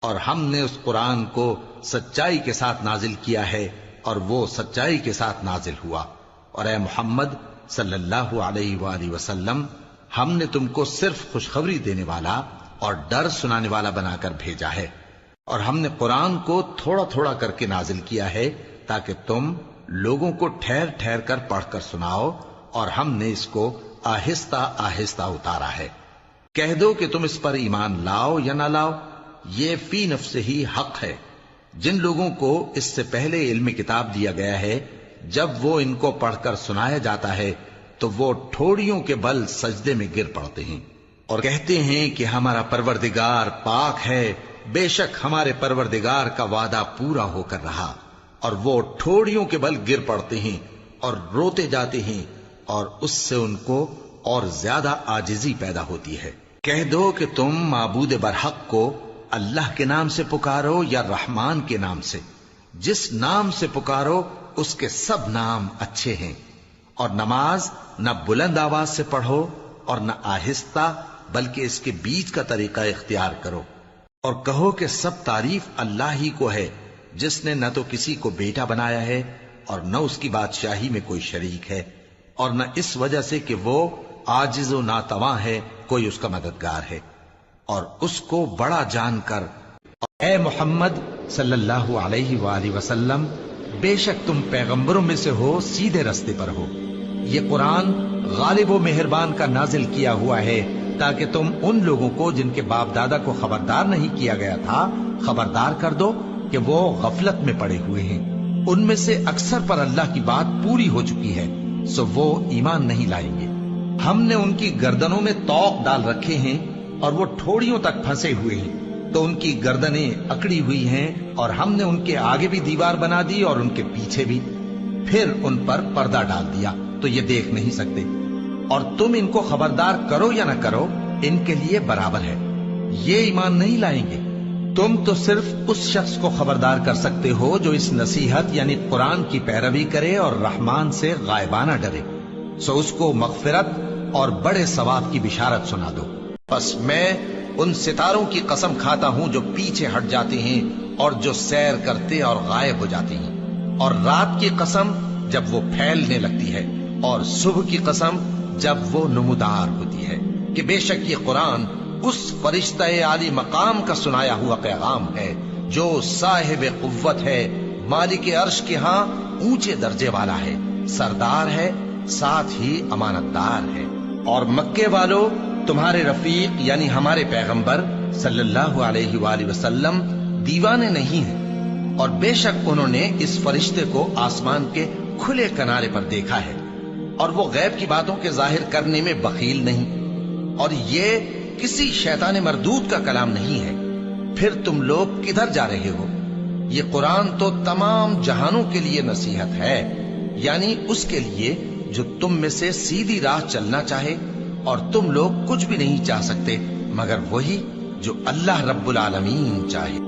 اور ہم نے اس قرآن کو سچائی کے ساتھ نازل کیا ہے اور وہ سچائی کے ساتھ نازل ہوا۔ اور اے محمد صلی اللہ علیہ وآلہ وسلم، ہم نے تم کو صرف خوشخبری دینے والا اور ڈر سنانے والا بنا کر بھیجا ہے، اور ہم نے قرآن کو تھوڑا تھوڑا کر کے نازل کیا ہے تاکہ تم لوگوں کو ٹھہر ٹھہر کر پڑھ کر سناؤ، اور ہم نے اس کو آہستہ آہستہ اتارا ہے۔ کہہ دو کہ تم اس پر ایمان لاؤ یا نہ لاؤ، یہ فی نفس ہی حق ہے۔ جن لوگوں کو اس سے پہلے علم کتاب دیا گیا ہے، جب وہ ان کو پڑھ کر سنایا جاتا ہے تو وہ ٹھوڑیوں کے بل سجدے میں گر پڑتے ہیں اور کہتے ہیں کہ ہمارا پروردگار پاک ہے، بے شک ہمارے پروردگار کا وعدہ پورا ہو کر رہا، اور وہ ٹھوڑیوں کے بل گر پڑتے ہیں اور روتے جاتے ہیں، اور اس سے ان کو اور زیادہ عاجزی پیدا ہوتی ہے۔ کہہ دو کہ تم معبود برحق کو اللہ کے نام سے پکارو یا رحمان کے نام سے، جس نام سے پکارو اس کے سب نام اچھے ہیں، اور نماز نہ بلند آواز سے پڑھو اور نہ آہستہ، بلکہ اس کے بیچ کا طریقہ اختیار کرو، اور کہو کہ سب تعریف اللہ ہی کو ہے، جس نے نہ تو کسی کو بیٹا بنایا ہے اور نہ اس کی بادشاہی میں کوئی شریک ہے، اور نہ اس وجہ سے کہ وہ عاجز و ناتواں ہے کوئی اس کا مددگار ہے، اور اس کو بڑا جان کر اے محمد صلی اللہ علیہ وآلہ وسلم، بے شک تم پیغمبروں میں سے ہو، سیدھے رستے پر ہو۔ یہ قرآن غالب و مہربان کا نازل کیا ہوا ہے تاکہ تم ان لوگوں کو جن کے باپ دادا کو خبردار نہیں کیا گیا تھا خبردار کر دو کہ وہ غفلت میں پڑے ہوئے ہیں۔ ان میں سے اکثر پر اللہ کی بات پوری ہو چکی ہے، سو وہ ایمان نہیں لائیں گے۔ ہم نے ان کی گردنوں میں طوق ڈال رکھے ہیں اور وہ ٹھوڑیوں تک پھنسے ہوئے ہیں، تو ان کی گردنیں اکڑی ہوئی ہیں، اور ہم نے ان کے آگے بھی دیوار بنا دی اور ان کے پیچھے بھی، پھر ان پر پردہ ڈال دیا تو یہ دیکھ نہیں سکتے، اور تم ان کو خبردار کرو یا نہ کرو ان کے لیے برابر ہے، یہ ایمان نہیں لائیں گے۔ تم تو صرف اس شخص کو خبردار کر سکتے ہو جو اس نصیحت یعنی قرآن کی پیروی کرے اور رحمان سے غائبانہ ڈرے، سو اس کو مغفرت اور بڑے ثواب کی بشارت سنا دو۔ بس میں ان ستاروں کی قسم کھاتا ہوں جو پیچھے ہٹ جاتے ہیں اور جو سیر کرتے اور غائب ہو جاتے ہیں، اور رات کی قسم جب وہ پھیلنے لگتی ہے، اور صبح کی قسم جب وہ نمودار ہوتی ہے، کہ بے شک یہ قرآن اس فرشتہ عالی مقام کا سنایا ہوا پیغام ہے جو صاحب قوت ہے، مالک عرش کے ہاں اونچے درجے والا ہے، سردار ہے، ساتھ ہی امانت دار ہے۔ اور مکے والو، تمہارے رفیق یعنی ہمارے پیغمبر صلی اللہ علیہ وآلہ وسلم دیوانے نہیں ہیں، اور بے شک انہوں نے اس فرشتے کو آسمان کے کھلے کنارے پر دیکھا ہے، اور وہ غیب کی باتوں کے ظاہر کرنے میں بخیل نہیں، اور یہ کسی شیطان مردود کا کلام نہیں ہے۔ پھر تم لوگ کدھر جا رہے ہو؟ یہ قرآن تو تمام جہانوں کے لیے نصیحت ہے، یعنی اس کے لیے جو تم میں سے سیدھی راہ چلنا چاہے، اور تم لوگ کچھ بھی نہیں چاہ سکتے مگر وہی جو اللہ رب العالمین چاہے۔